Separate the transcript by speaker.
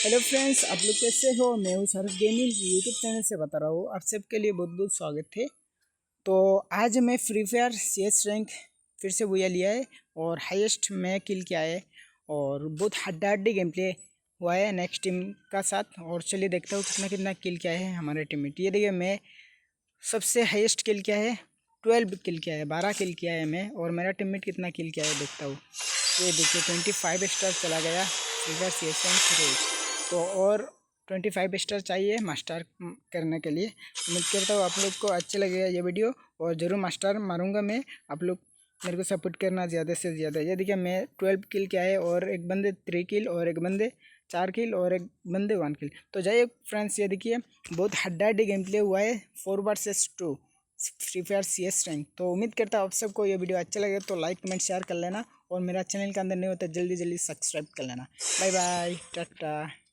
Speaker 1: Hello friends, आप लोग कैसे हो। मैं हूँ सरस गेमिंग यूट्यूब चैनल से बता रहा हूँ। आप सबके लिए बहुत बहुत स्वागत है। तो आज मैं फ्री फायर CS रैंक फिर से बुया लिया है और हाईएस्ट मैं किल किया है और बहुत हड्डी गेम प्ले हुआ है नेक्स्ट टीम का साथ। और चलिए देखता हूँ कितना कितना किल किया है हमारे टीममेट। ये देखिए, मैं सबसे हाईएस्ट किल किया है, 12 किल किया है, 12 किल किया है मैं। और मेरा टीममेट कितना किल किया है देखता हूँ। ये देखिए 25 स्टार चला गया फ्री फायर CS रैंक। तो और 25 स्टार चाहिए मास्टर करने के लिए। उम्मीद करता हूँ आप लोग को अच्छा लगेगा ये वीडियो और ज़रूर मास्टर मारूंगा मैं। आप लोग मेरे को सपोर्ट करना ज़्यादा से ज़्यादा। ये देखिए, मैं 12 किल किया है और एक बंदे 3 किल और एक बंदे 4 किल और एक बंदे 1 किल। तो जाइए फ्रेंड्स, ये देखिए बहुत हड्डी गेम प्ले हुआ है 4 versus 2 free fire CS rank. तो उम्मीद करता हूँ आप सबको ये वीडियो अच्छा लगे तो लाइक कमेंट शेयर कर लेना और मेरा चैनल के अंदर नहीं होता जल्दी जल्दी सब्सक्राइब कर लेना। Bye bye, Tata.